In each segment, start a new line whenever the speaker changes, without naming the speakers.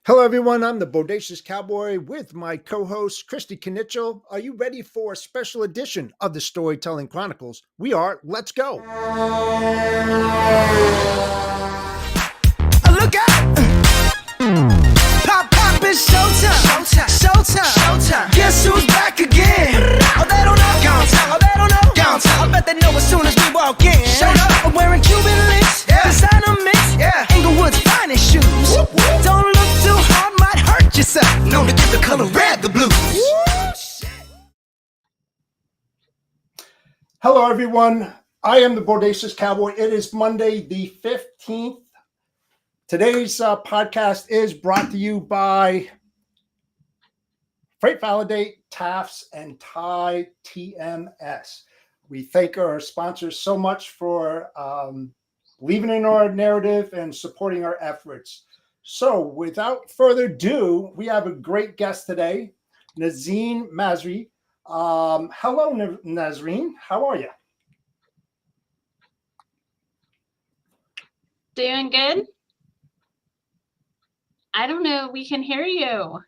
Hello, everyone. I'm the Bodacious Cowboy with my co-host, Christy Knichel. Are you ready for a special edition of the Storytelling Chronicles? We are. Let's go.
Look out! Pop, pop, it's showtime. Showtime. Guess who's back again? Oh, they don't know. Oh, they don't know. I bet they know as soon as we walk in. Showed up. I'm wearing Cuban links. Designer mix. Inglewood's finest shoes. Don't look too hard, might hurt yourself. Known to give the color red the blues.
Hello, everyone. I am the Bodacious Cowboy. It is Monday, the 15th. Today's podcast is brought to you by Freight Validate, TAFs, and Thai TMS. We thank our sponsors so much for believing in our narrative and supporting our efforts. So without further ado, we have a great guest today, Nisrine Masri. Hello, Nisrine. How are you?
Doing good? I don't know. We can hear you.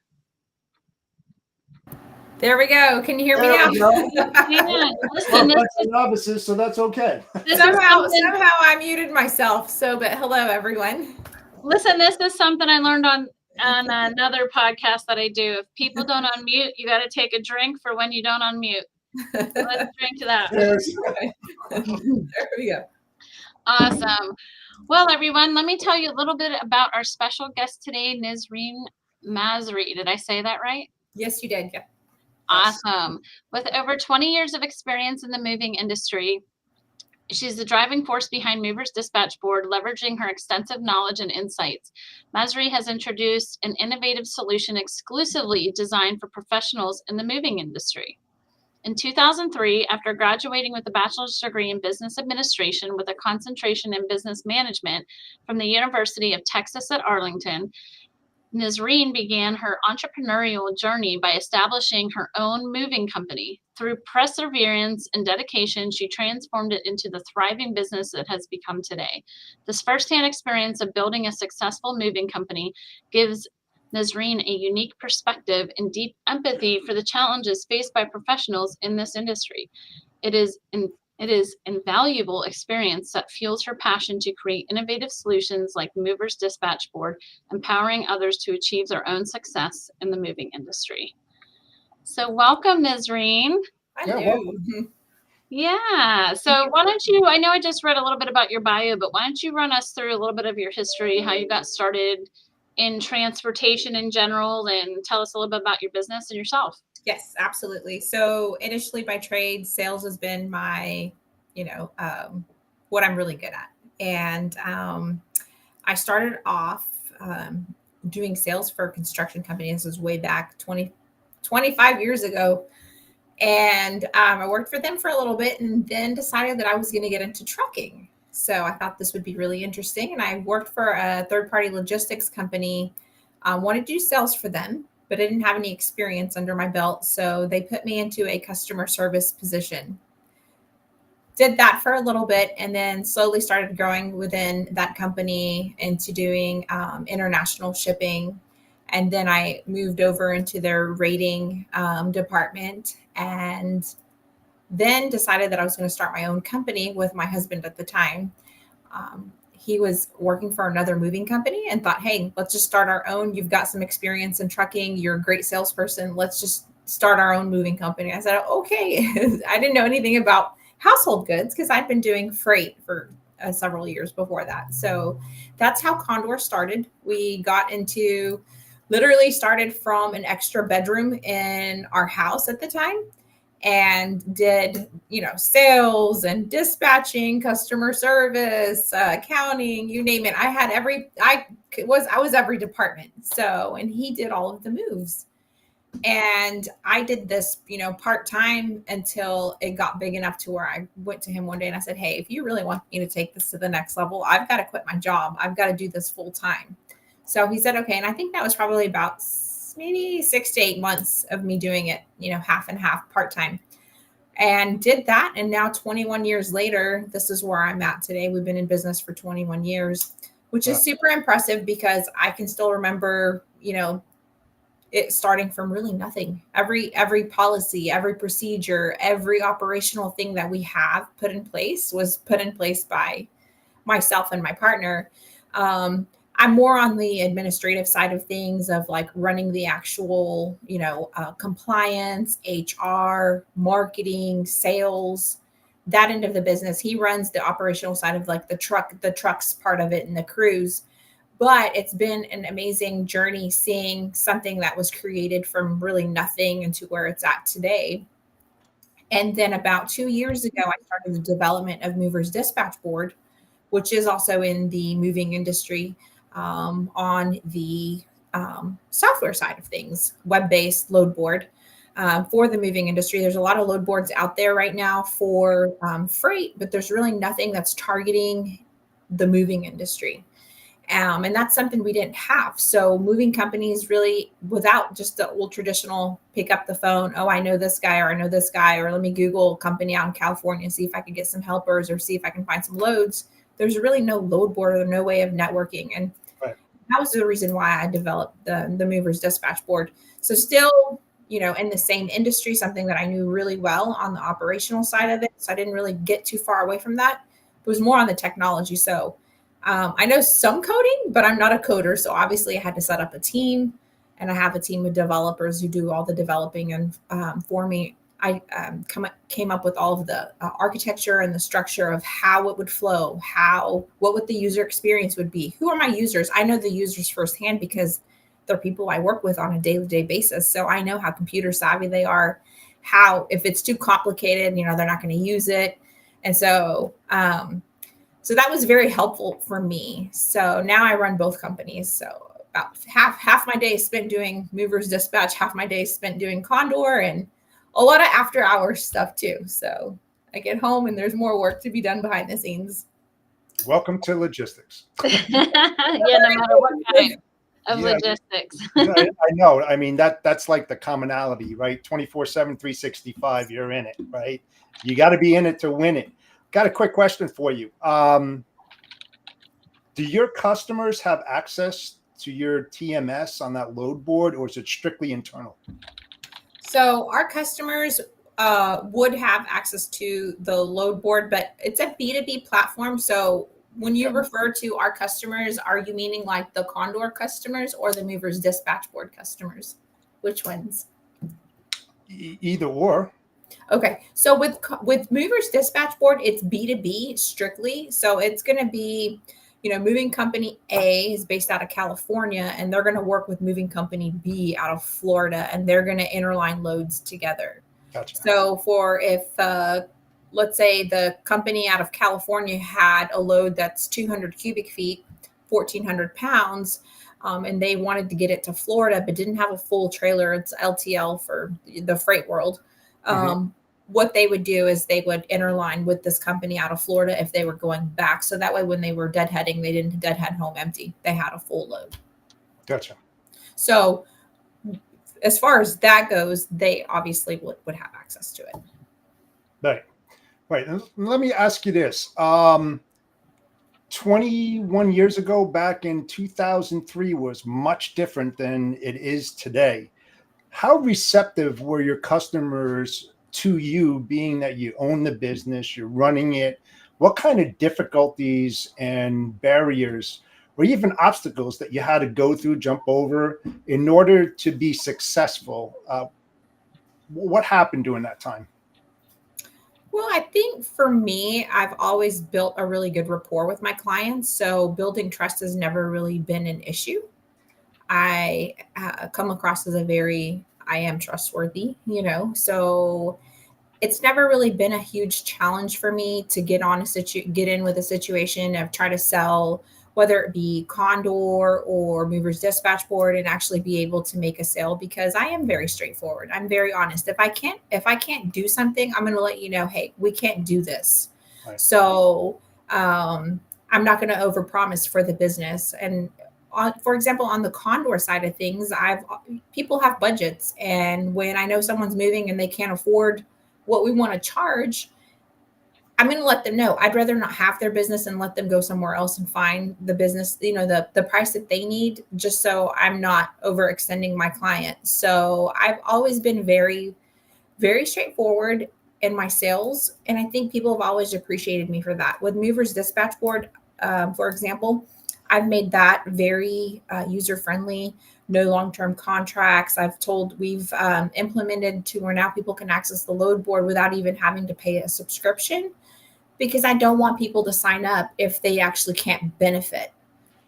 There we go. Can you hear me now?
Yeah. Listen,
novices, so that's okay.
Somehow I muted myself. But hello, everyone.
Listen, this is something I learned on another podcast that I do. If people don't unmute, you got to take a drink for when you don't unmute. So let's drink to that.
There we go.
Awesome. Well, everyone, let me tell you a little bit about our special guest today, Nisrine Masri. Did I say that right?
Yes, you did. Yeah.
Awesome. With over 20 years of experience in the moving industry, she's the driving force behind Movers Dispatch Board, leveraging her extensive knowledge and insights. Masri has introduced an innovative solution exclusively designed for professionals in the moving industry. In 2003, after graduating with a bachelor's degree in business administration with a concentration in business management from the University of Texas at Arlington, Nisrine began her entrepreneurial journey by establishing her own moving company. Through perseverance and dedication, she transformed it into the thriving business it has become today. This firsthand experience of building a successful moving company gives Nisrine a unique perspective and deep empathy for the challenges faced by professionals in this industry. It is invaluable experience that fuels her passion to create innovative solutions like Movers Dispatch Board, empowering others to achieve their own success in the moving industry. So welcome, Nisrine. Yeah. So why don't you, I know I just read a little bit about your bio, but why don't you run us through a little bit of your history, how you got started in transportation in general, and tell us a little bit about your business and yourself.
Yes, absolutely. So initially by trade, sales has been my, what I'm really good at. And I started off doing sales for a construction company. This was way back 25 years ago. And I worked for them for a little bit and then decided that I was going to get into trucking. So I thought this would be really interesting. And I worked for a third-party logistics company, wanted to do sales for them, but I didn't have any experience under my belt. So they put me into a customer service position. Did that for a little bit and then slowly started growing within that company into doing international shipping. And then I moved over into their rating department and then decided that I was going to start my own company with my husband at the time. He was working for another moving company and thought, hey, let's just start our own. You've got some experience in trucking. You're a great salesperson. Let's just start our own moving company. I said, okay. I didn't know anything about household goods because I'd been doing freight for several years before that. So that's how Condor started. We literally started from an extra bedroom in our house at the time and did, sales and dispatching, customer service, accounting, you name it. I was every department. So, and he did all of the moves. And I did this, part-time until it got big enough to where I went to him one day and I said, hey, if you really want me to take this to the next level, I've got to quit my job. I've got to do this full time. So he said, okay. And I think that was probably about maybe 6 to 8 months of me doing it, half and half part-time, and did that. And now 21 years later, this is where I'm at today. We've been in business for 21 years, which is super impressive because I can still remember it starting from really nothing. Every policy, every procedure, every operational thing that we have put in place was put in place by myself and my partner. I'm more on the administrative side of things, of like running the actual, compliance, HR, marketing, sales, that end of the business. He runs the operational side of like the trucks part of it and the crews. But it's been an amazing journey seeing something that was created from really nothing into where it's at today. And then about 2 years ago, I started the development of Movers Dispatch Board, which is also in the moving industry, on the software side of things, web-based load board for the moving industry. There's a lot of load boards out there right now for freight, but there's really nothing that's targeting the moving industry. And that's something we didn't have. So moving companies really, without just the old traditional pick up the phone, oh, I know this guy, or I know this guy, or let me Google a company out in California and see if I can get some helpers or see if I can find some loads. There's really no load board or no way of networking. And
right.
That was the reason why I developed the Movers Dispatch Board. So still, in the same industry, something that I knew really well on the operational side of it. So I didn't really get too far away from that. It was more on the technology. So I know some coding, but I'm not a coder. So obviously I had to set up a team, and I have a team of developers who do all the developing. And for me, I came up with all of the architecture and the structure of how it would flow, what would the user experience would be. Who are my users? I know the users firsthand because they're people I work with on a day-to-day basis. So I know how computer savvy they are, how, if it's too complicated, they're not going to use it. And so, so that was very helpful for me. So now I run both companies. So about half my day is spent doing Movers Dispatch, half my day is spent doing Condor, and a lot of after hours stuff too. So I get home and there's more work to be done behind the scenes.
Welcome to logistics.
Yeah, no matter what kind of logistics.
I know. I mean, that's like the commonality, right? 24/7, 365, you're in it, right? You got to be in it to win it. Got a quick question for you. Do your customers have access to your TMS on that load board, or is it strictly internal?
So our customers would have access to the load board, but it's a B2B platform. So when you refer to our customers, are you meaning like the Condor customers or the Movers Dispatch Board customers? Which ones?
Either or.
Okay, so with Movers Dispatch Board, it's B2B strictly. So it's going to be, moving company A is based out of California, and they're going to work with moving company B out of Florida, and they're going to interline loads together.
Gotcha.
So if let's say the company out of California had a load that's 200 cubic feet, 1,400 pounds, and they wanted to get it to Florida, but didn't have a full trailer, it's LTL for the freight world. What they would do is they would interline with this company out of Florida if they were going back. So that way, when they were deadheading, they didn't deadhead home empty. They had a full load.
Gotcha.
So as far as that goes, they obviously would have access to it.
Right. And let me ask you this. 21 years ago, back in 2003, was much different than it is today. How receptive were your customers to you, being that you own the business, you're running it? What kind of difficulties and barriers or even obstacles that you had to go through, jump over in order to be successful? What happened during that time?
Well, I think for me, I've always built a really good rapport with my clients. So building trust has never really been an issue. I come across as I am trustworthy, so it's never really been a huge challenge for me to get in with a situation of try to sell, whether it be Condor or Movers Dispatch Board, and actually be able to make a sale, because I am very straightforward. I'm very honest. If I can't do something, I'm going to let you know, hey, we can't do this. Right. So I'm not going to overpromise for the business. And for example, on the Condor side of things, people have budgets, and when I know someone's moving and they can't afford what we want to charge, I'm going to let them know. I'd rather not have their business and let them go somewhere else and find the business, the price that they need, just so I'm not overextending my client. So I've always been very, very straightforward in my sales. And I think people have always appreciated me for that. With Movers Dispatch Board, for example, I've made that very user-friendly, no long-term contracts. We've implemented to where now people can access the load board without even having to pay a subscription, because I don't want people to sign up if they actually can't benefit.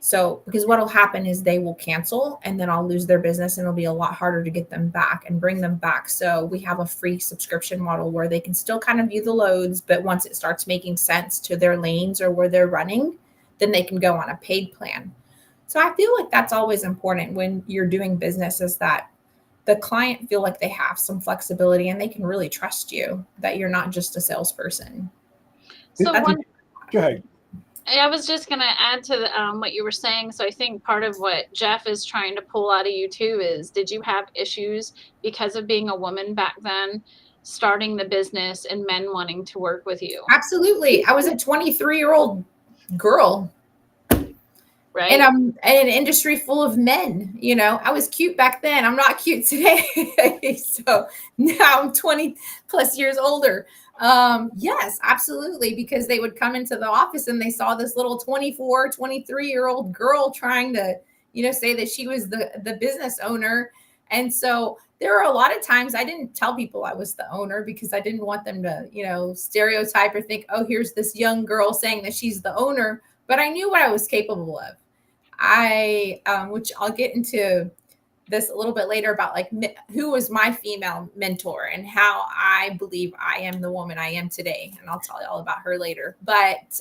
So, because what will happen is they will cancel and then I'll lose their business and it'll be a lot harder to get them back and bring them back. So we have a free subscription model where they can still kind of view the loads, but once it starts making sense to their lanes or where they're running, then they can go on a paid plan. So I feel like that's always important when you're doing business, is that the client feel like they have some flexibility and they can really trust you, that you're not just a salesperson.
So
Go ahead.
I was just going to add to what you were saying. So I think part of what Jeff is trying to pull out of you too is, did you have issues because of being a woman back then, starting the business, and men wanting to work with you?
Absolutely. I was a 23-year-old girl.
Right.
And I'm in an industry full of men. I was cute back then. I'm not cute today. So now I'm 20 plus years older. Yes, absolutely. Because they would come into the office and they saw this little 24, 23-year-old girl trying to, say that she was the business owner. And so there are a lot of times I didn't tell people I was the owner, because I didn't want them to, stereotype or think, oh, here's this young girl saying that she's the owner. But I knew what I was capable of. Which I'll get into this a little bit later about like who was my female mentor and how I believe I am the woman I am today. And I'll tell you all about her later. But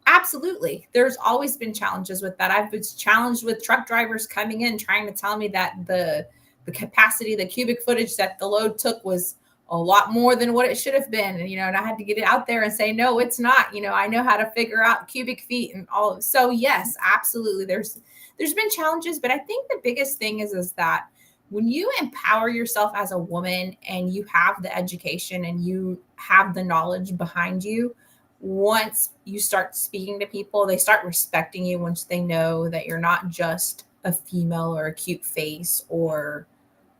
absolutely, there's always been challenges with that. I've been challenged with truck drivers coming in trying to tell me that the capacity, the cubic footage that the load took was a lot more than what it should have been. And, and I had to get it out there and say, no, it's not. I know how to figure out cubic feet and all. So yes, absolutely. There's been challenges, but I think the biggest thing is that when you empower yourself as a woman and you have the education and you have the knowledge behind you, once you start speaking to people, they start respecting you once they know that you're not just a female or a cute face or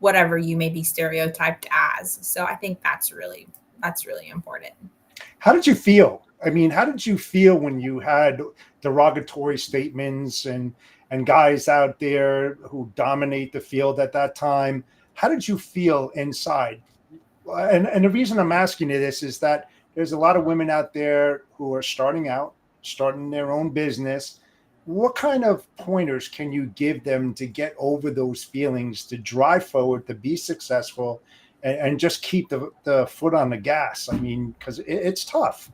whatever you may be stereotyped as. So I think that's really important.
How did you feel? I mean, how did you feel when you had derogatory statements and guys out there who dominate the field at that time? How did you feel inside? And the reason I'm asking you this is that there's a lot of women out there who are starting their own business. What kind of pointers can you give them to get over those feelings, to drive forward, to be successful, and just keep the foot on the gas? I mean, because it's tough.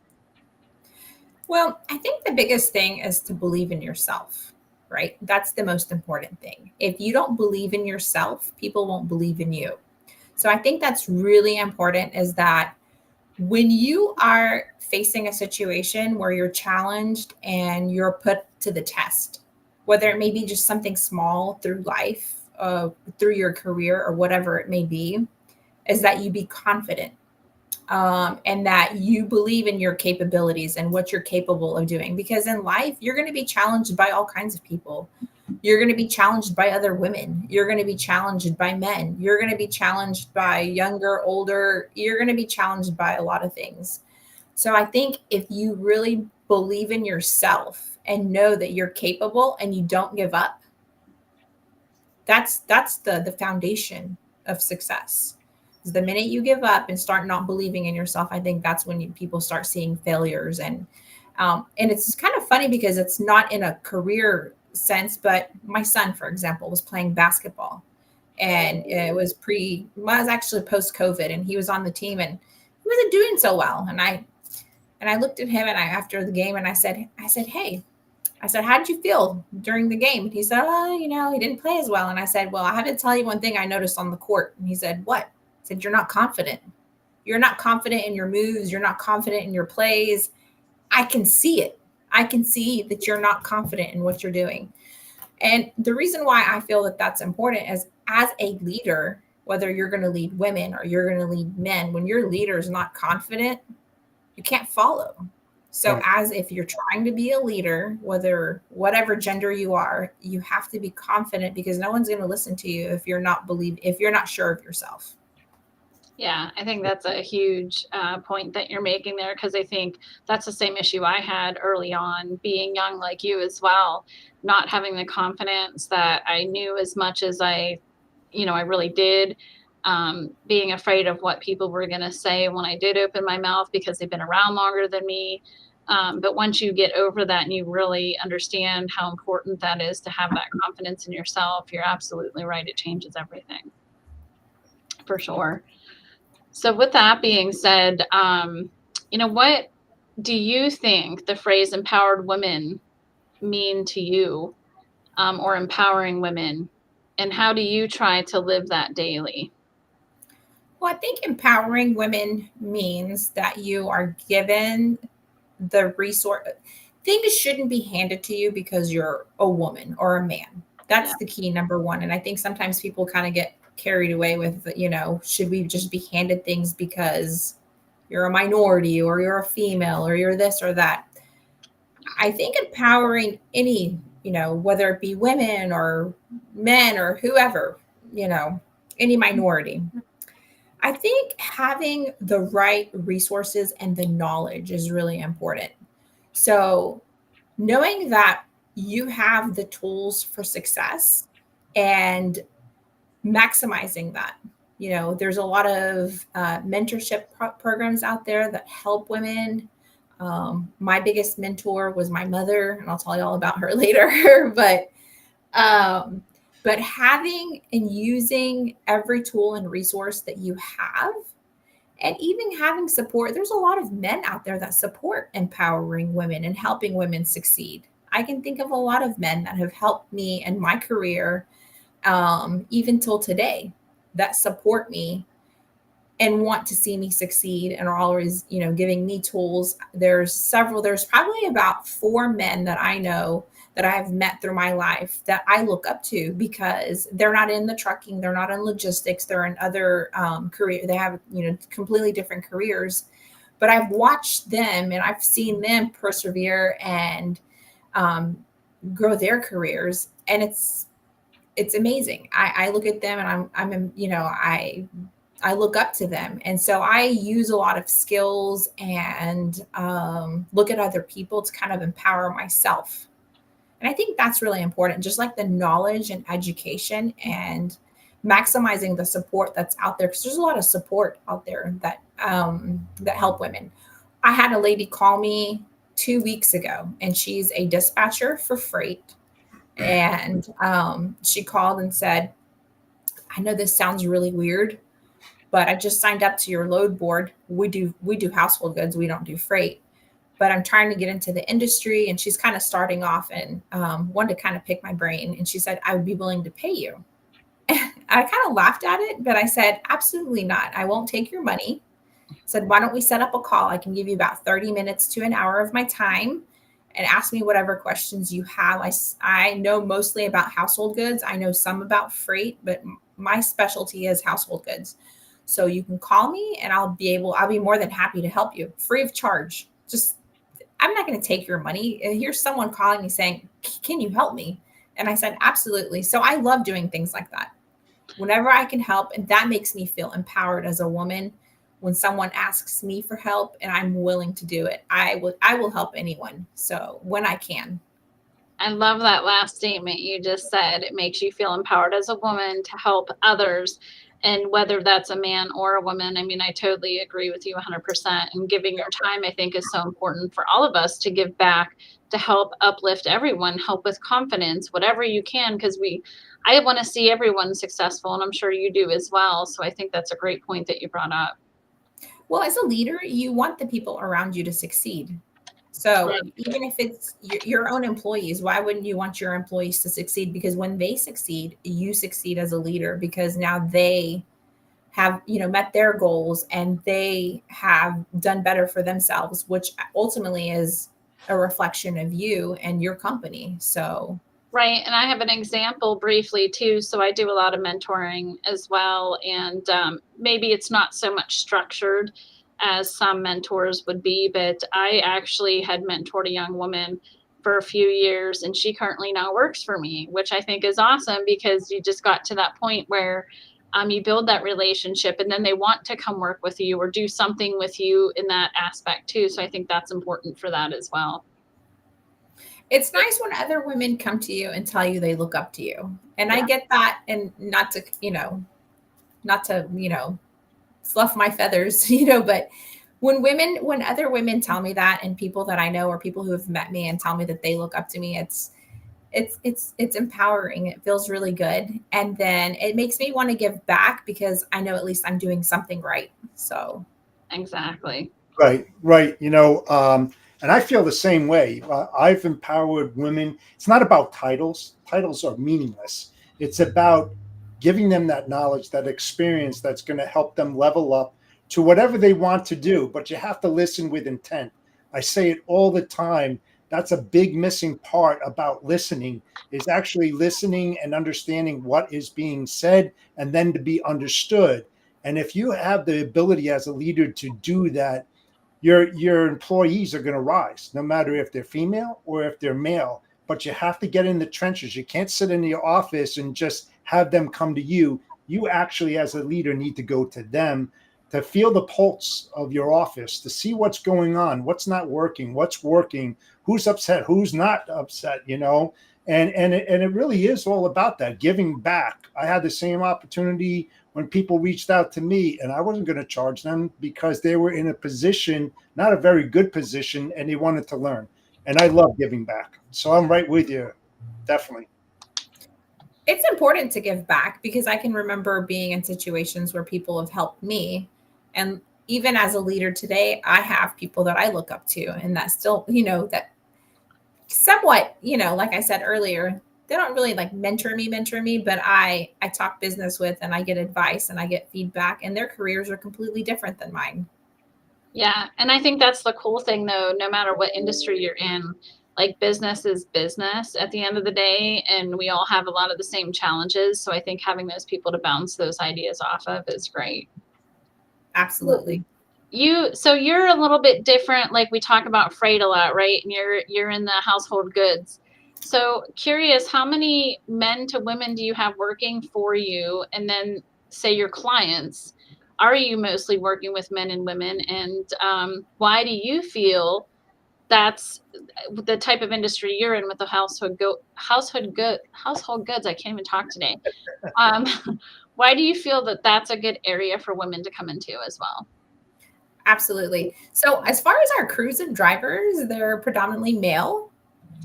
Well, I think the biggest thing is to believe in yourself, right? That's the most important thing. If you don't believe in yourself, people won't believe in you. So I think that's really important, is that when you are facing a situation where you're challenged and you're put to the test, whether it may be just something small through life, through your career or whatever it may be, is that you be confident and that you believe in your capabilities and what you're capable of doing. Because in life, you're going to be challenged by all kinds of people. You're going to be challenged by other women. You're going to be challenged by men. You're going to be challenged by younger, older. You're going to be challenged by a lot of things. So I think if you really believe in yourself and know that you're capable and you don't give up, that's the foundation of success. The minute you give up and start not believing in yourself, I think that's when people start seeing failures. And it's kind of funny because it's not in a career sense, but my son, for example, was playing basketball, and it was actually post-COVID, and he was on the team and he wasn't doing so well. And I looked at him after the game and I said, hey, how did you feel during the game? And he said, he didn't play as well. And I said, well, I have to tell you one thing I noticed on the court. And he said, what? I said, you're not confident. You're not confident in your moves. You're not confident in your plays. I can see it. I can see that you're not confident in what you're doing. And the reason why I feel that that's important is, as a leader, whether you're going to lead women or you're going to lead men, when your leader is not confident, you can't follow. So
Right.
as if you're trying to be a leader, whatever gender you are, you have to be confident, because no one's going to listen to you if you're not sure of yourself.
Yeah, I think that's a huge point that you're making there, because I think that's the same issue I had early on, being young like you as well, not having the confidence that I knew as much as I really did, being afraid of what people were going to say when I did open my mouth because they've been around longer than me. But once you get over that and you really understand how important that is to have that confidence in yourself, you're absolutely right. It changes everything for sure. So with that being said, what do you think the phrase empowered women mean to you, or empowering women? And how do you try to live that daily?
Well, I think empowering women means that you are given the resource. Things shouldn't be handed to you because you're a woman or a man.
Yeah.
That's the key, number one. And I think sometimes people kind of get carried away with, should we just be handed things because you're a minority or you're a female or you're this or that? I think empowering any, whether it be women or men or whoever, any minority, I think having the right resources and the knowledge is really important. So, knowing that you have the tools for success and maximizing that. There's a lot of mentorship programs out there that help women. My biggest mentor was my mother, and I'll tell you all about her later. Um, but having and using every tool and resource that you have, and even having support. There's a lot of men out there that support empowering women and helping women succeed. I can think of a lot of men that have helped me in my career, even till today, that support me and want to see me succeed and are always, giving me tools. There's probably about 4 men that I know that I have met through my life that I look up to, because they're not in the trucking, they're not in logistics, they're in other career. They have, completely different careers, but I've watched them and I've seen them persevere and grow their careers. And it's amazing. I look at them and I look up to them. And so I use a lot of skills and look at other people to kind of empower myself. And I think that's really important, just like the knowledge and education and maximizing the support that's out there. Because there's a lot of support out there that help women. I had a lady call me 2 weeks ago, and she's a dispatcher for freight. And she called and said, I know this sounds really weird, but I just signed up to your load board. We do household goods. We don't do freight, but I'm trying to get into the industry. And she's kind of starting off and wanted to kind of pick my brain. And she said, I would be willing to pay you. I kind of laughed at it, but I said, absolutely not. I won't take your money. I said, why don't we set up a call? I can give you about 30 minutes to an hour of my time and ask me whatever questions you have. I know mostly about household goods. I know some about freight, but my specialty is household goods. So you can call me and I'll be more than happy to help you free of charge. I'm not going to take your money. Here's someone calling me saying, can you help me? And I said, absolutely. So I love doing things like that whenever I can help. And that makes me feel empowered as a woman. When someone asks me for help and I'm willing to do it, I will help anyone. So when I can.
I love that last statement you just said. It makes you feel empowered as a woman to help others. And whether that's a man or a woman, I mean, I totally agree with you 100%. And giving your time, I think, is so important for all of us to give back, to help uplift everyone, help with confidence, whatever you can, because I want to see everyone successful, and I'm sure you do as well. So I think that's a great point that you brought up.
Well, as a leader, you want the people around you to succeed. So
Right.
even if it's your own employees, why wouldn't you want your employees to succeed? Because when they succeed, you succeed as a leader, because now they have, met their goals and they have done better for themselves, which ultimately is a reflection of you and your company. So
Right. And I have an example briefly too. So I do a lot of mentoring as well. And maybe it's not so much structured as some mentors would be, but I actually had mentored a young woman for a few years, and she currently now works for me, which I think is awesome because you just got to that point where you build that relationship and then they want to come work with you or do something with you in that aspect too. So I think that's important for that as well.
It's nice when other women come to you and tell you they look up to you. And
Yeah.
I get that, and not to, fluff my feathers, but when other women tell me that, and people that I know or people who have met me and tell me that they look up to me, it's empowering. It feels really good. And then it makes me want to give back because I know at least I'm doing something right. So
Exactly.
Right. And I feel the same way. I've empowered women. It's not about titles. Titles are meaningless. It's about giving them that knowledge, that experience that's going to help them level up to whatever they want to do. But you have to listen with intent. I say it all the time. That's a big missing part about listening, is actually listening and understanding what is being said and then to be understood. And if you have the ability as a leader to do that, your employees are going to rise, no matter if they're female or if they're male. But you have to get in the trenches. You can't sit in your office and just have them come to you. You actually, as a leader, need to go to them to feel the pulse of your office, to see what's going on, what's not working, what's working, who's upset, who's not upset, And it really is all about that, giving back. I had the same opportunity when people reached out to me, and I wasn't going to charge them because they were in a position, not a very good position, and they wanted to learn. And I love giving back. So I'm right with you. Definitely.
It's important to give back because I can remember being in situations where people have helped me. And even as a leader today, I have people that I look up to, and that still, that somewhat, like I said earlier, they don't really like mentor me, but I talk business with, and I get advice and I get feedback, and their careers are completely different than mine.
Yeah. And I think that's the cool thing though, no matter what industry you're in, like business is business at the end of the day. And we all have a lot of the same challenges. So I think having those people to bounce those ideas off of is great.
Absolutely.
So you're a little bit different. Like we talk about freight a lot, right? And you're in the household goods. So curious, how many men to women do you have working for you? And then say your clients, are you mostly working with men and women? And why do you feel that's the type of industry you're in with the household goods? I can't even talk today. Why do you feel that that's a good area for women to come into as well?
Absolutely. So as far as our crews and drivers, they're predominantly male.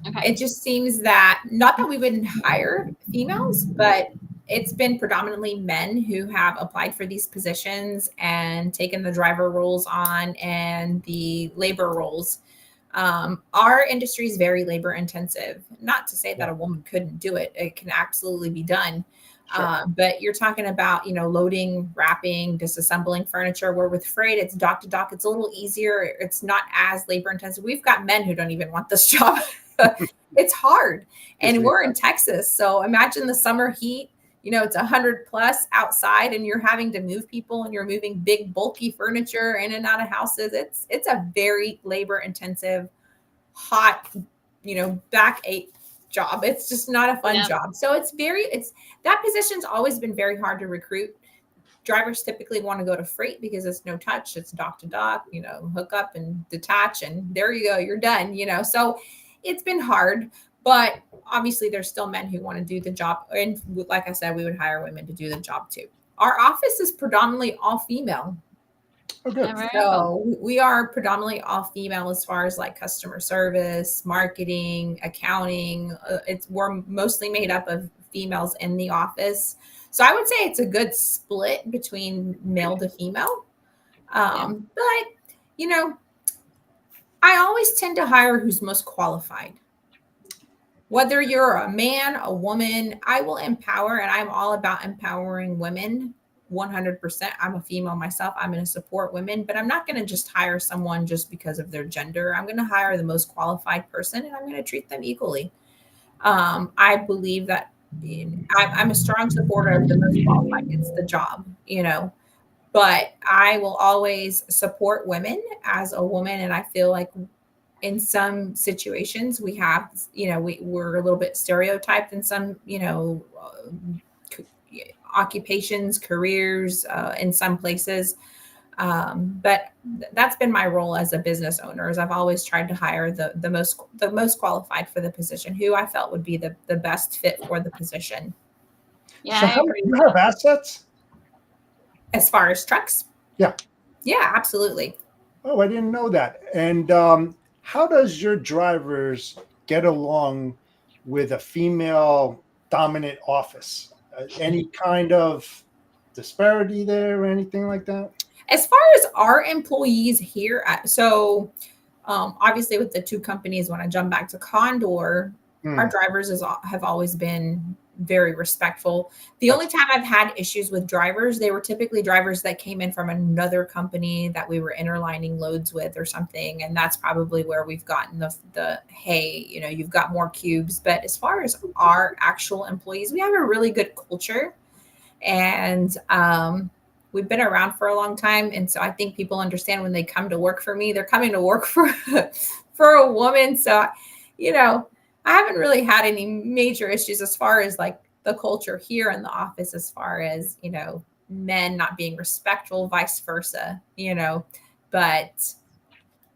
Okay.
It just seems that, not that we wouldn't hire females, but it's been predominantly men who have applied for these positions and taken the driver roles on and the labor roles. Our industry is very labor intensive. Not to say that a woman couldn't do it. It can absolutely be done.
Sure.
But you're talking about, loading, wrapping, disassembling furniture, where with freight, it's dock to dock. It's a little easier. It's not as labor intensive. We've got men who don't even want this job. It's hard. And we're in Texas. So imagine the summer heat, it's 100 plus outside, and you're having to move people, and you're moving big, bulky furniture in and out of houses. It's a very labor intensive, hot, backache job. It's just not a fun job. So that position's always been very hard to recruit. Drivers typically want to go to freight because it's no touch. It's dock to dock, hook up and detach, and there you go, you're done, so it's been hard, but obviously there's still men who want to do the job. And like I said, we would hire women to do the job too. Our office is predominantly all female.
Okay.
So we are predominantly all female as far as like customer service, marketing, accounting. We're mostly made up of females in the office. So I would say it's a good split between male to female. But, I always tend to hire who's most qualified. Whether you're a man, a woman, I will empower, and I'm all about empowering women 100%. I'm a female myself. I'm going to support women, but I'm not going to just hire someone just because of their gender. I'm going to hire the most qualified person, and I'm going to treat them equally. I believe that I'm a strong supporter of the most qualified gets the job, but I will always support women as a woman. And I feel like in some situations we have, we're a little bit stereotyped in some, occupations, careers, in some places. But that's been my role as a business owner. Is I've always tried to hire the most qualified for the position, who I felt would be the best fit for the position.
Yeah,
So
I agree.
you have assets?
As far as trucks,
Yeah.
Absolutely.
Oh, I didn't know that. And how does your drivers get along with a female dominant office? Any kind of disparity there or anything like that?
As far as our employees here, obviously with the two companies, when I jump back to Condor, our drivers have always been very respectful. The only time I've had issues with drivers, they were typically drivers that came in from another company that we were interlining loads with or something. And that's probably where we've gotten the hey, you've got more cubes. But as far as our actual employees, we have a really good culture. And we've been around for a long time. And so I think people understand when they come to work for me, they're coming to work for a woman. So, I haven't really had any major issues as far as like the culture here in the office, as far as, men not being respectful, vice versa, but.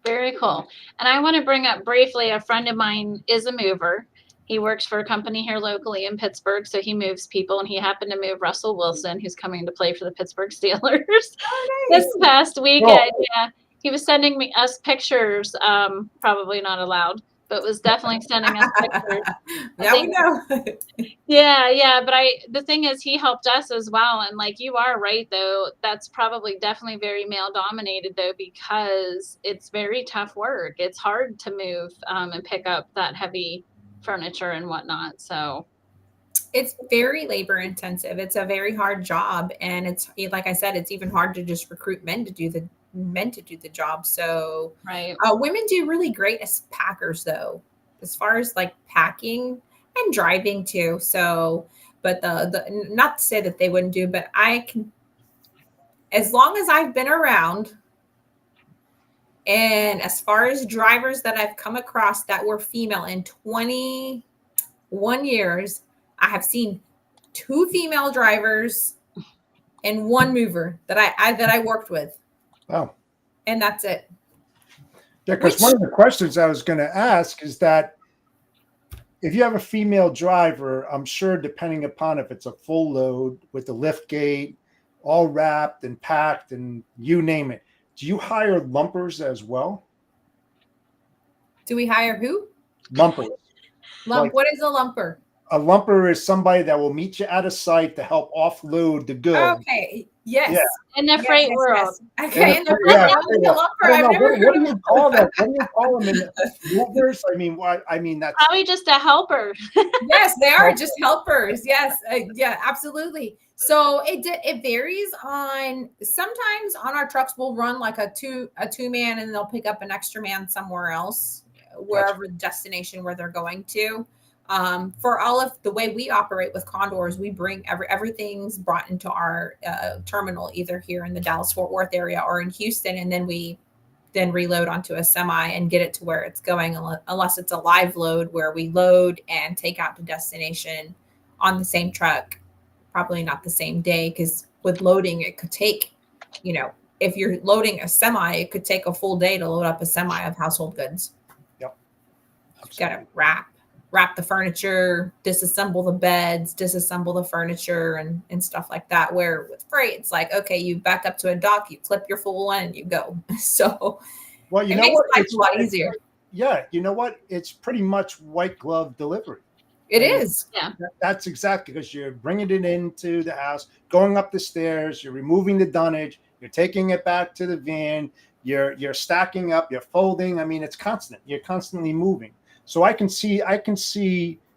Very cool. And I want to bring up briefly, a friend of mine is a mover. He works for a company here locally in Pittsburgh, so he moves people, and he happened to move Russell Wilson, who's coming to play for the Pittsburgh Steelers this past weekend. Oh. Yeah, he was sending us pictures, probably not allowed, but was definitely sending us pictures.
Yeah, we know.
Yeah. But the thing is, he helped us as well. And like, you are right, though. That's probably definitely very male dominated, though, because it's very tough work. It's hard to move and pick up that heavy furniture and whatnot. So
it's very labor intensive. It's a very hard job. And it's, like I said, it's even hard to just recruit men to do the job. So
right.
Women do really great as packers, though, as far as like packing and driving too. So, but the not to say that they wouldn't do, but I can, as long as I've been around, and as far as drivers that I've come across that were female in 21 years, I have seen 2 female drivers and 1 mover that I worked with.
Wow.
And that's it.
Yeah, because one of the questions I was going to ask is that if you have a female driver, I'm sure depending upon if it's a full load with the lift gate, all wrapped and packed and you name it, do you hire lumpers as well?
Do we hire who?
Lumpers.
What is a lumper?
A lumper is somebody that will meet you at a site to help offload the goods.
Okay. Yes.
Yeah.
In the freight world.
Yes. Okay. In the freight world.
What do you call that? What do you call them? In movers? I mean, what? I mean, that's
probably just a helper.
Yes, they are just helpers. Yes. Yeah, absolutely. So it varies on, sometimes on our trucks we'll run like a two man, and they'll pick up an extra man somewhere else, wherever the destination where they're going to. For all of the way we operate with Condors, we bring everything's brought into our terminal, either here in the Dallas-Fort Worth area or in Houston, and then we reload onto a semi and get it to where it's going, unless it's a live load where we load and take out to destination on the same truck. Probably not the same day, because with loading, it could take, if you're loading a semi, it could take a full day to load up a semi of household goods.
Yep.
You've got to wrap the furniture, disassemble the beds, disassemble the furniture, and stuff like that. Where with freight, it's like, okay, you back up to a dock, you clip your full one, and you go. So,
well,
it makes life a lot easier.
Yeah, you know what? It's pretty much white glove delivery.
It is.
Yeah.
That's exactly, because you're bringing it into the house, going up the stairs, you're removing the dunnage, you're taking it back to the van, you're stacking up, you're folding. I mean, it's constant. You're constantly moving. So I can see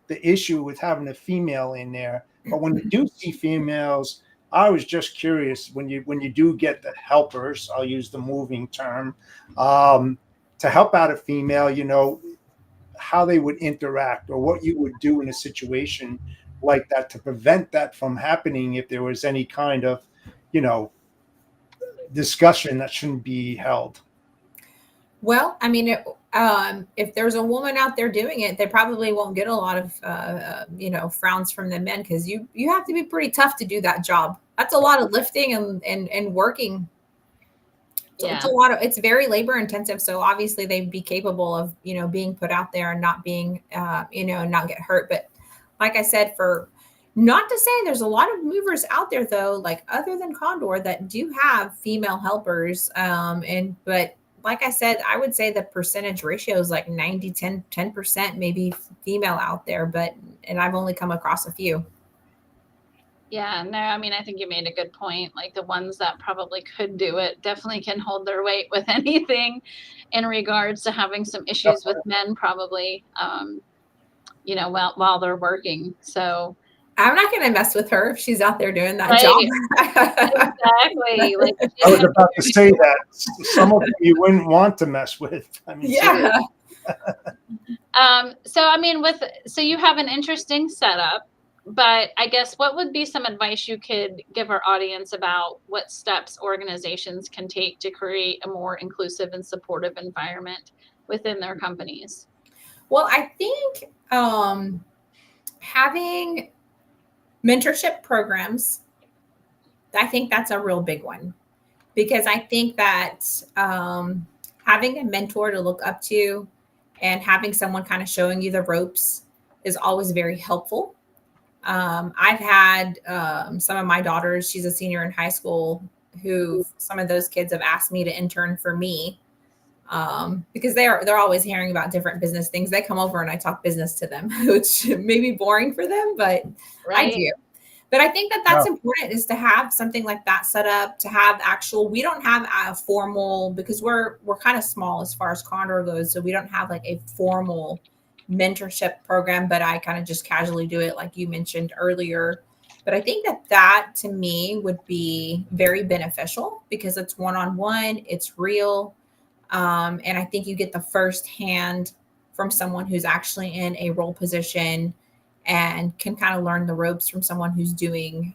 the issue with having a female in there. But when you do see females, I was just curious, when you do get the helpers, I'll use the moving term, to help out a female, how they would interact, or what you would do in a situation like that to prevent that from happening if there was any kind of, discussion that shouldn't be held?
Well, I mean, if there's a woman out there doing it, they probably won't get a lot of, frowns from the men, because you have to be pretty tough to do that job. That's a lot of lifting and working.
Yeah.
It's very labor intensive. So obviously they'd be capable of, being put out there and not being, not get hurt. But like I said, not to say there's a lot of movers out there though, like other than Condor, that do have female helpers. But like I said, I would say the percentage ratio is like 10% maybe female out there, and I've only come across a few.
Yeah, no, I mean, I think you made a good point. Like the ones that probably could do it definitely can hold their weight with anything in regards to having some issues with men probably, while they're working. So
I'm not going to mess with her if she's out there doing that
right.
job.
Exactly. Like
I was about to say that some of them you wouldn't want to mess with. I mean,
yeah.
So you have an interesting setup, but I guess what would be some advice you could give our audience about what steps organizations can take to create a more inclusive and supportive environment within their companies?
Well, I think having mentorship programs, I think that's a real big one, because I think that having a mentor to look up to and having someone kind of showing you the ropes is always very helpful. I've had some of my daughters, she's a senior in high school, who some of those kids have asked me to intern for me, because they're always hearing about different business things. They come over and I talk business to them, which may be boring for them, but right. I do. But I think that's important, is to have something like that set up, to have we don't have a formal, because we're kind of small as far as Condor goes. So we don't have like a formal mentorship program, but I kind of just casually do it, like you mentioned earlier. But I think that to me would be very beneficial, because it's one-on-one, it's real. And I think you get the first hand from someone who's actually in a role position and can kind of learn the ropes from someone who's doing,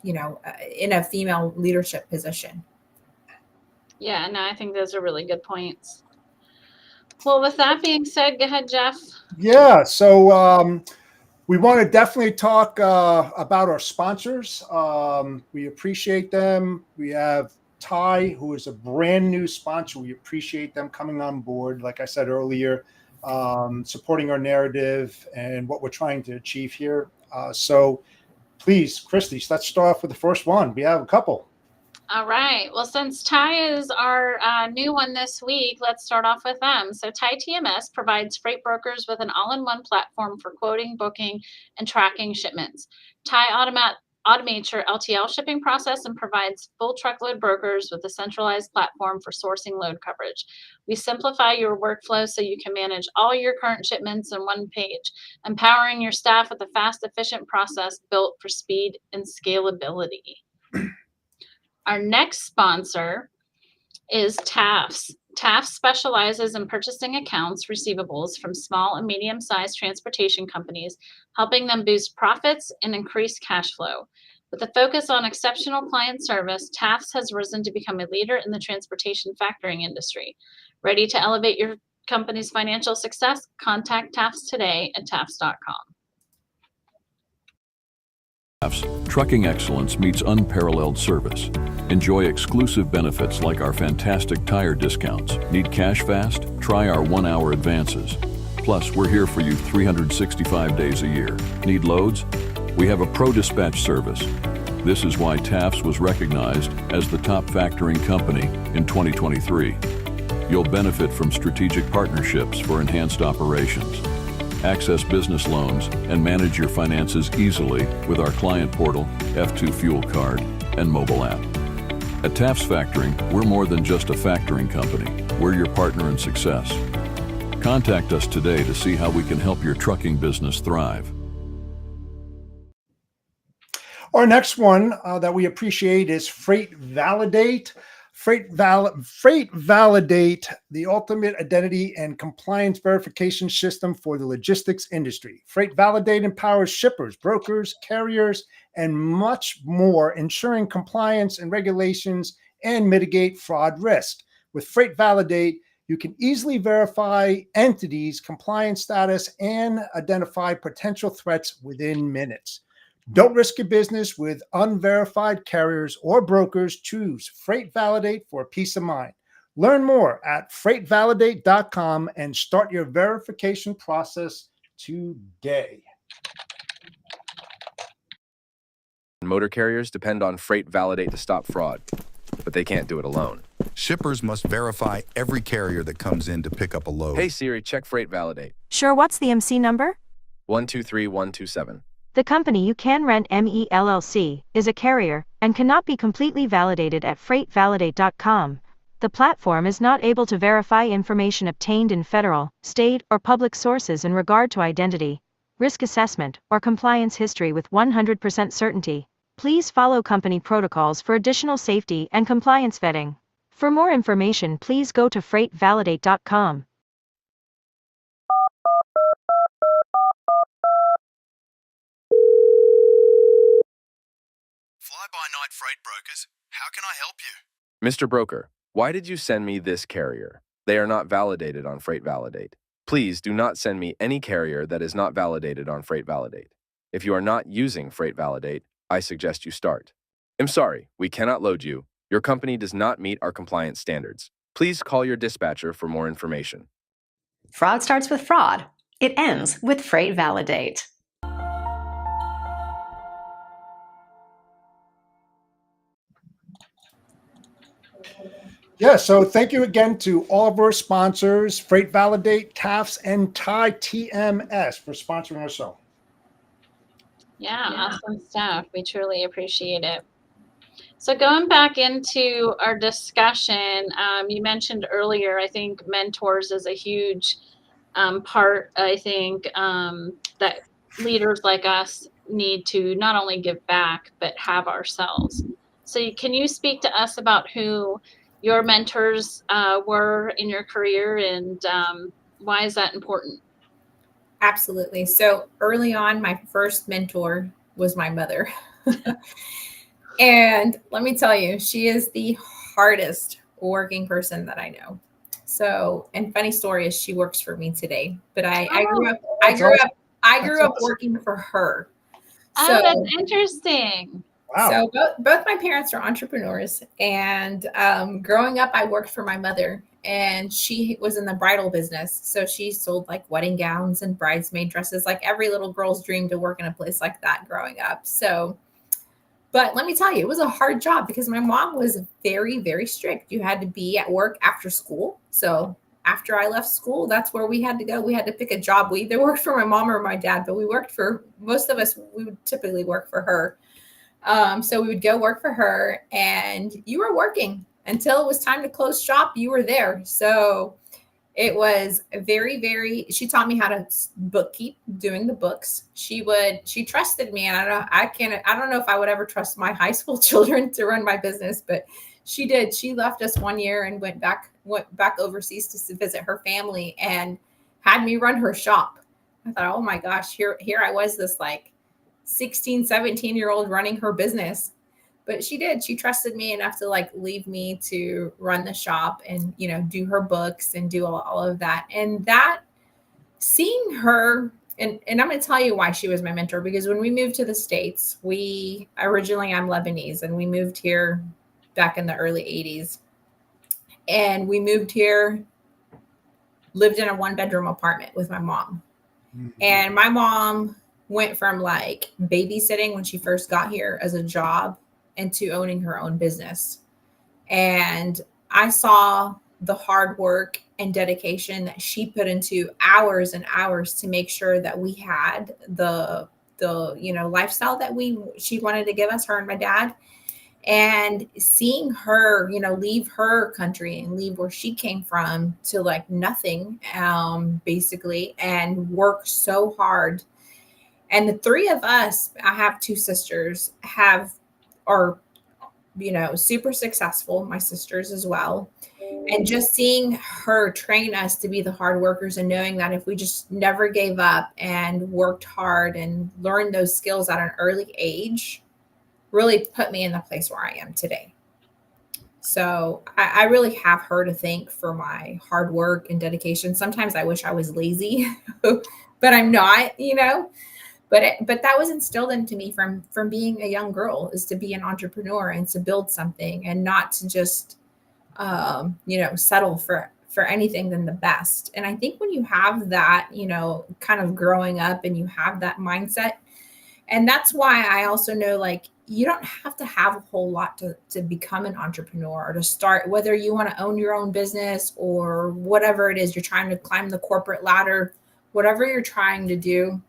in a female leadership position.
Yeah, no, I think those are really good points. Well, with that being said, go ahead, Jeff.
Yeah, so we want to definitely talk about our sponsors. We appreciate them. We have Ty, who is a brand new sponsor. We appreciate them coming on board, like I said earlier, supporting our narrative and what we're trying to achieve here. So please, Christy, let's start off with the first one. We have a couple.
All right. Well, since Ty is our new one this week, let's start off with them. So Ty TMS provides freight brokers with an all-in-one platform for quoting, booking, and tracking shipments. Ty automates your LTL shipping process and provides full truckload brokers with a centralized platform for sourcing load coverage. We simplify your workflow so you can manage all your current shipments in one page, empowering your staff with a fast, efficient process built for speed and scalability. Our next sponsor is TAFS. TAFS specializes in purchasing accounts receivables from small and medium-sized transportation companies, helping them boost profits and increase cash flow. With a focus on exceptional client service, TAFS has risen to become a leader in the transportation factoring industry. Ready to elevate your company's financial success? Contact TAFS today at tafs.com.
Trucking excellence meets unparalleled service. Enjoy exclusive benefits like our fantastic tire discounts. Need cash fast? Try our 1-hour advances. Plus, we're here for you 365 days a year. Need loads? We have a pro dispatch service. This is why TAFS was recognized as the top factoring company in 2023. You'll benefit from strategic partnerships for enhanced operations. Access business loans and manage your finances easily with our client portal, F2 Fuel Card, and mobile app. At TAFS Factoring, we're more than just a factoring company. We're your partner in success. Contact us today to see how we can help your trucking business thrive.
Our next one that we appreciate is Freight Validate. Freight Validate, the ultimate identity and compliance verification system for the logistics industry. Freight Validate empowers shippers, brokers, carriers, and much more, ensuring compliance and regulations and mitigate fraud risk. With Freight Validate, you can easily verify entities' compliance status and identify potential threats within minutes. Don't risk your business with unverified carriers or brokers. Choose Freight Validate for peace of mind. Learn more at freightvalidate.com and start your verification process today.
Motor carriers depend on Freight Validate to stop fraud, but they can't do it alone.
Shippers must verify every carrier that comes in to pick up a load.
Hey Siri, check Freight Validate.
Sure, what's the MC number?
123127.
The company you can rent ME LLC is a carrier and cannot be completely validated at freightvalidate.com. The platform is not able to verify information obtained in federal, state, or public sources in regard to identity, risk assessment, or compliance history with 100% certainty. Please follow company protocols for additional safety and compliance vetting. For more information, please go to freightvalidate.com.
Fly-by-night freight brokers, how can I help you?
Mr. Broker, why did you send me this carrier? They are not validated on Freight Validate. Please do not send me any carrier that is not validated on Freight Validate. If you are not using Freight Validate, I suggest you start. I'm sorry, we cannot load you. Your company does not meet our compliance standards. Please call your dispatcher for more information.
Fraud starts with fraud. It ends with Freight Validate.
Yeah, so thank you again to all of our sponsors, Freight Validate, TAFs, and Thai TMS for sponsoring our show.
Yeah, awesome stuff. We truly appreciate it. So going back into our discussion, you mentioned earlier, I think mentors is a huge part, I think, that leaders like us need to not only give back, but have ourselves. So can you speak to us about who your mentors were in your career and why is that important?
Absolutely. So early on, my first mentor was my mother. And let me tell you, she is the hardest working person that I know. So, and funny story is she works for me today, but I grew up working for her.
Oh, that's interesting.
Wow.
So both my parents are entrepreneurs, and growing up, I worked for my mother, and she was in the bridal business. So she sold like wedding gowns and bridesmaid dresses, like every little girl's dream to work in a place like that growing up. So, but let me tell you, it was a hard job because my mom was very, very strict. You had to be at work after school. So after I left school, that's where we had to go. We had to pick a job. We either worked for my mom or my dad, but we worked for, most of us, we would typically work for her. So we would go work for her, and you were working until it was time to close shop. You were there. So it was very, very, she taught me how to bookkeep, doing the books. She trusted me. And I don't know if I would ever trust my high school children to run my business, but she did. She left us one year and went back overseas to visit her family and had me run her shop. I thought, oh my gosh, here I was, this like 16, 17-year-old running her business. But she did. She trusted me enough to like leave me to run the shop and, you know, do her books and do all of that. And that, seeing her, and I'm going to tell you why she was my mentor, because when we moved to the States, I'm Lebanese, and we moved here back in the early 80s. And we moved here, lived in a 1-bedroom apartment with my mom. Mm-hmm. And my mom went from like babysitting when she first got here as a job into owning her own business. And I saw the hard work and dedication that she put into hours and hours to make sure that we had the lifestyle that she wanted to give us, her and my dad. And seeing her, leave her country and leave where she came from to like nothing, basically, and work so hard. And the three of us, I have 2 sisters, are super successful, my sisters as well. And just seeing her train us to be the hard workers and knowing that if we just never gave up and worked hard and learned those skills at an early age, really put me in the place where I am today. So I really have her to thank for my hard work and dedication. Sometimes I wish I was lazy, but I'm not, but that was instilled into me from being a young girl, is to be an entrepreneur and to build something and not to just settle for anything than the best. And I think when you have that, kind of growing up and you have that mindset, and that's why I also know, like, you don't have to have a whole lot to become an entrepreneur or to start, whether you want to own your own business or whatever it is you're trying to climb the corporate ladder, whatever you're trying to do,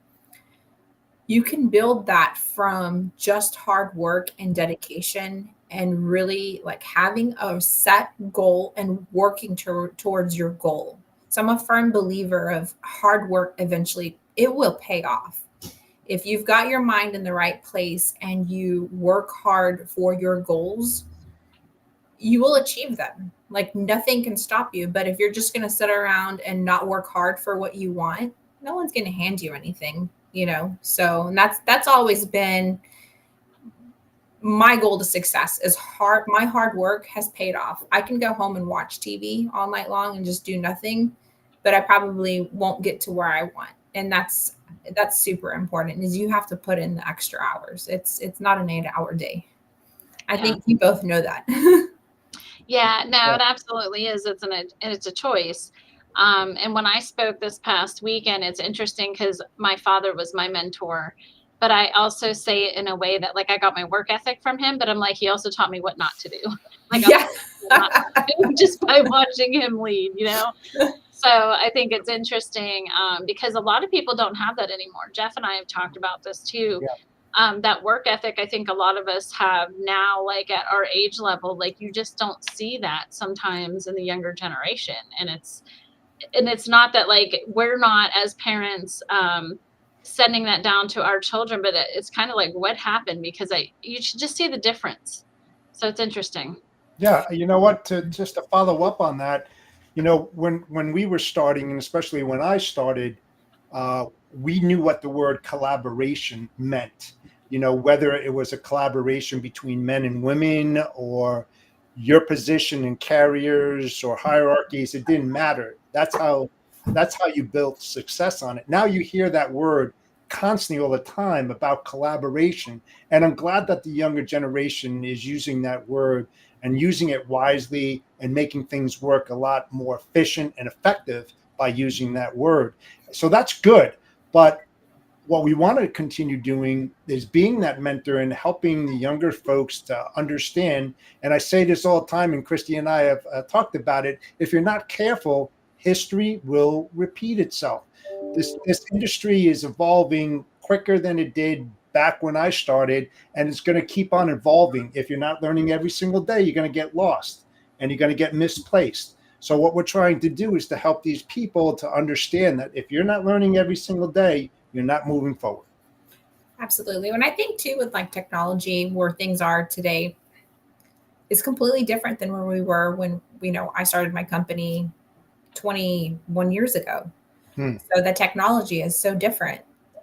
you can build that from just hard work and dedication and really like having a set goal and working towards your goal. So I'm a firm believer of hard work, eventually it will pay off. If you've got your mind in the right place and you work hard for your goals, you will achieve them. Like, nothing can stop you. But if you're just going to sit around and not work hard for what you want, no one's going to hand you anything, So, and that's always been my goal to success. Is hard. My hard work has paid off. I can go home and watch TV all night long and just do nothing, but I probably won't get to where I want. And that's super important, is you have to put in the extra hours. It's not an 8-hour day. I think you both know that.
Yeah, no, it absolutely is. It's a choice. And when I spoke this past weekend, it's interesting because my father was my mentor, but I also say it in a way that, like, I got my work ethic from him, but I'm like, he also taught me what not to do. Like,
yeah.
just by watching him lead, So I think it's interesting because a lot of people don't have that anymore. Jeff and I have talked about this too.
Yeah.
That work ethic, I think a lot of us have now, like at our age level, like you just don't see that sometimes in the younger generation. And it's not that, like, we're not as parents sending that down to our children, but it's kind of like what happened, because you should just see the difference. So it's interesting.
Yeah, you know what? Just to follow up on that, when we were starting, and especially when I started, we knew what the word collaboration meant. Whether it was a collaboration between men and women, or your position in carriers or hierarchies, it didn't matter. That's how you built success on it. Now you hear that word constantly all the time about collaboration, and I'm glad that the younger generation is using that word and using it wisely and making things work a lot more efficient and effective by using that word. So that's good. But what we want to continue doing is being that mentor and helping the younger folks to understand. And I say this all the time, and Christy and I have talked about it. If you're not careful, history will repeat itself. This industry is evolving quicker than it did back when I started, and it's going to keep on evolving. If you're not learning every single day, you're going to get lost and you're going to get misplaced. So what we're trying to do is to help these people to understand that if you're not learning every single day, you're not moving forward.
Absolutely. And I think too, with like technology, where things are today is completely different than where we were when, I started my company 21 years ago. So the technology is so different.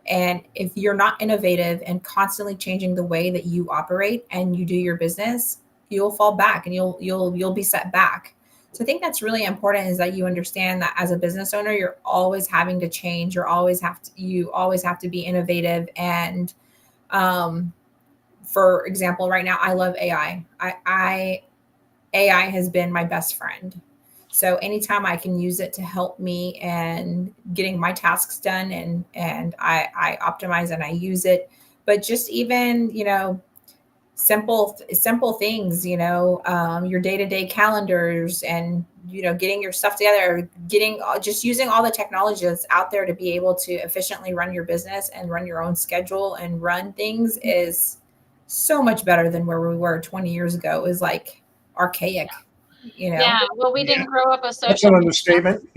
And if you're not innovative and constantly changing the way that you operate and you do your business, you'll fall back and you'll be set back. So I think that's really important, is that you understand that as a business owner, you're always having to change. You always have to be innovative. And for example, right now, I love AI. AI has been my best friend. So anytime I can use it to help me and getting my tasks done, and I optimize and I use it, but just even, simple things, your day-to-day calendars and, getting your stuff together, just using all the technology that's out there to be able to efficiently run your business and run your own schedule and run things is so much better than where we were 20 years ago. It was like archaic.
Yeah, well, we didn't grow up with social
That's an
media.
understatement.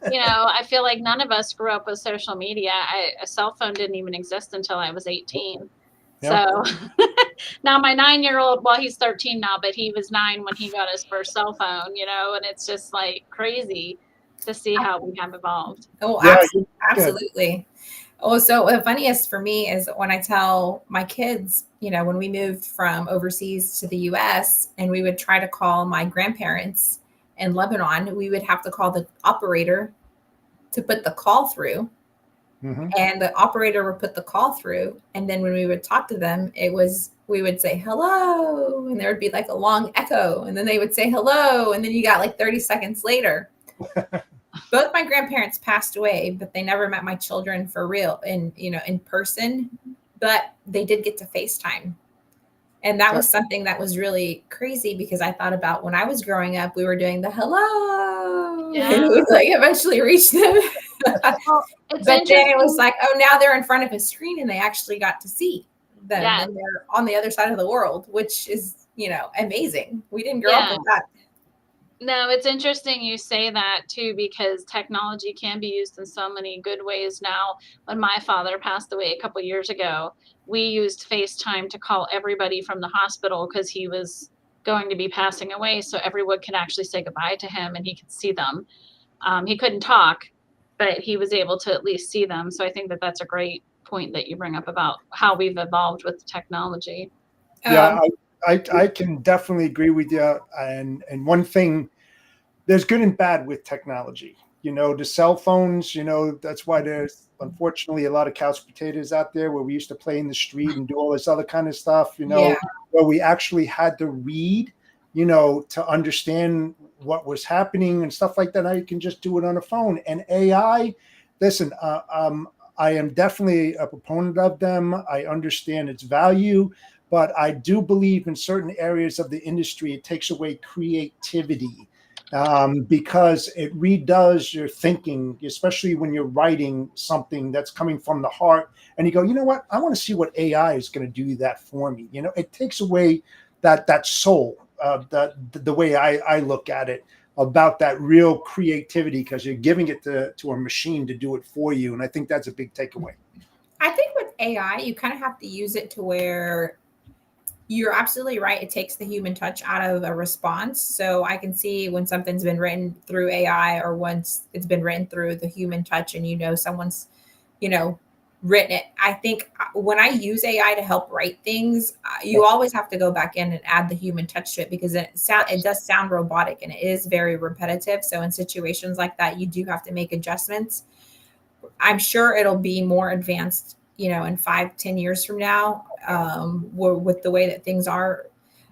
I feel like none of us grew up with social media. A cell phone didn't even exist until I was 18.
Yeah.
So now my 9-year-old, well, he's 13 now, but he was 9 when he got his first cell phone, and it's just like crazy to see how we have evolved.
Oh,
Yeah,
absolutely. Oh, so the funniest for me is when I tell my kids, when we moved from overseas to the US and we would try to call my grandparents in Lebanon, we would have to call the operator to put the call through.
Mhm.
And the operator would put the call through. And then when we would talk to them, we would say hello. And there would be like a long echo. And then they would say hello. And then you got like 30 seconds later. Both my grandparents passed away, but they never met my children for real in person. But they did get to FaceTime. And that was something that was really crazy because I thought about when I was growing up, we were doing the hello.
Yeah.
And it would like eventually reach them.
Well, it's
But then it was
interesting.
like, oh, now they're in front of a screen and they actually got to see them
Yeah.
and they're on the other side of the world, which is, amazing. We didn't grow up
Yeah.
with that.
No, it's interesting you say that too, because technology can be used in so many good ways now. When my father passed away a couple years ago, we used FaceTime to call everybody from the hospital because he was going to be passing away. So everyone could actually say goodbye to him and he could see them. He couldn't talk, but he was able to at least see them. So I think that that's a great point that you bring up about how we've evolved with technology.
Yeah,
Um,
I can definitely agree with you. And one thing, there's good and bad with technology. The cell phones. That's why there's unfortunately a lot of couch potatoes out there where we used to play in the street and do all this other kind of stuff.
Yeah.
Where we actually had to read. To understand what was happening and stuff like that. Now you can just do it on a phone. And AI, listen, I am definitely a proponent of them. I understand its value, but I do believe in certain areas of the industry, it takes away creativity because it redoes your thinking, especially when you're writing something that's coming from the heart. And you go, you know what? I want to see what AI is going to do that for me. It takes away that soul, the way I look at it, about that real creativity, because you're giving it to a machine to do it for you. And I think that's a big takeaway.
I think with AI, you kind of have to use it to where you're absolutely right. It takes the human touch out of a response. So I can see when something's been written through AI or once it's been written through the human touch and someone's, written it. I think when I use AI to help write things, you always have to go back in and add the human touch to it because it does sound robotic and it is very repetitive. So in situations like that, you do have to make adjustments. I'm sure it'll be more advanced, in 5-10 years from now, with the way that things are.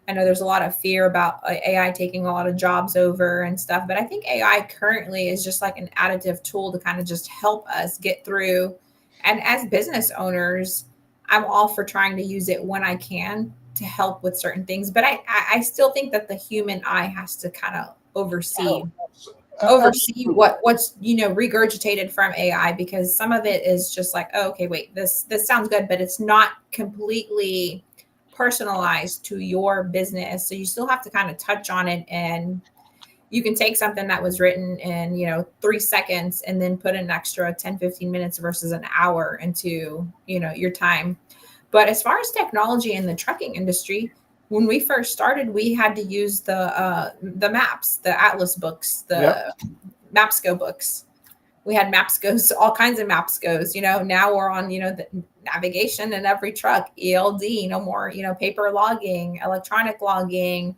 I know there's a lot of fear about AI taking a lot of jobs over and stuff, but I think AI currently is just like an additive tool to kind of just help us get through. And as business owners, I'm all for trying to use it when I can to help with certain things, but I still think that the human eye has to kind of oversee what's regurgitated from AI, because some of it is just like, oh, okay, wait, this sounds good, but it's not completely personalized to your business. So you still have to kind of touch on it, and you can take something that was written in 3 seconds and then put an extra 10-15 minutes versus an hour into your time. But as far as technology in the trucking industry, when we first started, we had to use the maps, the Atlas books, the Mapsco books. We had Mapscos, all kinds of Mapscos. Now we're on the navigation in every truck, ELD, no more paper logging, electronic logging,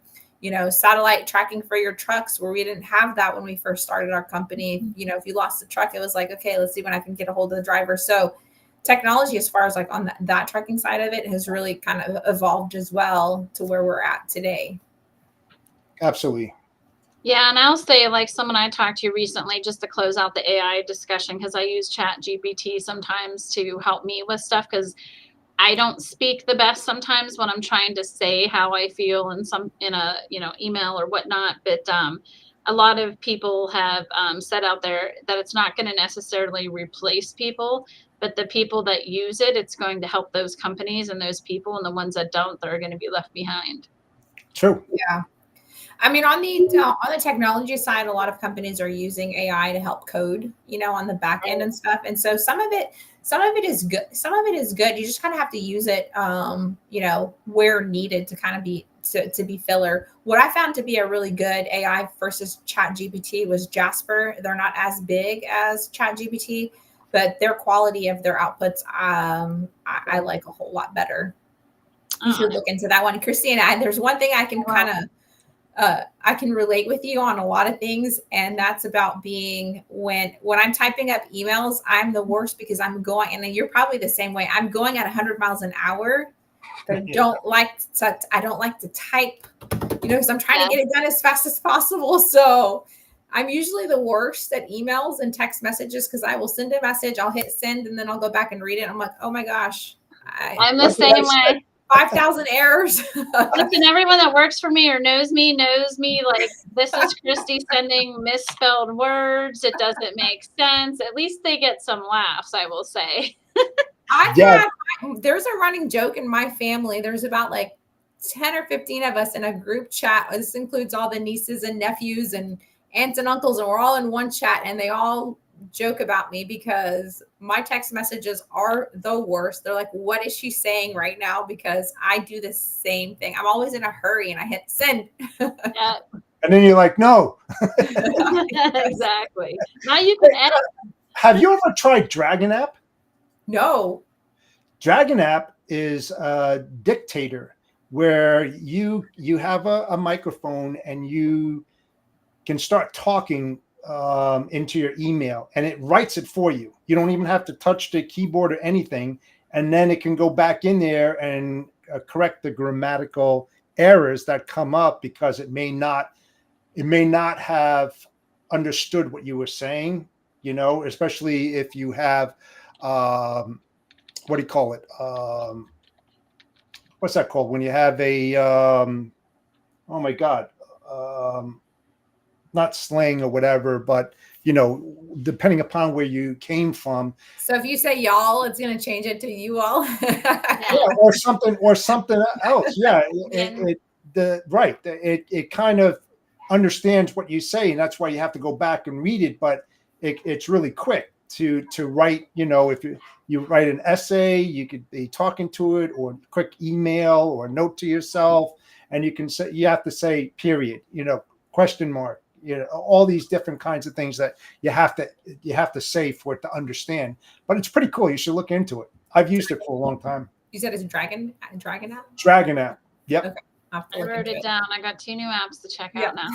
satellite tracking for your trucks, where we didn't have that when we first started our company. If you lost the truck, it was like, okay, let's see when I can get a hold of the driver. So technology, as far as like on that trucking side of it, has really kind of evolved as well to where we're at today.
Absolutely.
Yeah, and I'll say, like someone I talked to recently, just to close out the AI discussion, because I use Chat GPT sometimes to help me with stuff, because I don't speak the best sometimes when I'm trying to say how I feel in a email or whatnot. But a lot of people have said out there that it's not going to necessarily replace people, but the people that use it, it's going to help those companies and those people, and the ones that don't, they're going to be left behind.
True.
Yeah. I mean, on the technology side, a lot of companies are using AI to help code, on the back end and stuff. And so some of it is good. Some of it is good. You just kind of have to use it, where needed to kind of be to be filler. What I found to be a really good AI versus Chat GPT was Jasper. They're not as big as Chat GPT, but their quality of their outputs, I like a whole lot better. You should look into that one. Christina, there's one thing I can kind of, I can relate with you on a lot of things. And that's about being when I'm typing up emails, I'm the worst because I'm going, and you're probably the same way. I'm going at 100 miles an hour, but I don't like to type, because I'm trying to get it done as fast as possible. So I'm usually the worst at emails and text messages because I will send a message, I'll hit send, and then I'll go back and read it. I'm like, oh my gosh.
I'm the same way.
5,000 errors.
Listen, everyone that works for me or knows me. Like, this is Christy sending misspelled words. It doesn't make sense. At least they get some laughs, I will say.
There's a running joke in my family. There's about like 10 or 15 of us in a group chat. This includes all the nieces and nephews and aunts and uncles, and we're all in one chat, and they all joke about me because my text messages are the worst. They're like, what is she saying right now? Because I do the same thing. I'm always in a hurry and I hit send.
Yeah.
And then you're like, no.
Exactly. Now you can edit.
Have you ever tried Dragon App?
No.
Dragon App is a dictator where you have a microphone and you can start talking into your email, and it writes it for you. You don't even have to touch the keyboard or anything, and then it can go back in there and correct the grammatical errors that come up because it may not have understood what you were saying, especially if you have what do you call it, what's that called when you have a oh my god, not slang or whatever, but depending upon where you came from.
So if you say y'all, it's going to change it to you all.
or something else. Yeah. It kind of understands what you say, and that's why you have to go back and read it. But it's really quick to write, if you write an essay, you could be talking to it, or a quick email or a note to yourself. And you have to say period, question mark, all these different kinds of things that you have to say for it to understand. But it's pretty cool. You should look into it. I've used it for a long time.
You said it's Dragon App?
Dragon App. Yep.
Okay.
I wrote it down. I got 2 new apps to check out now.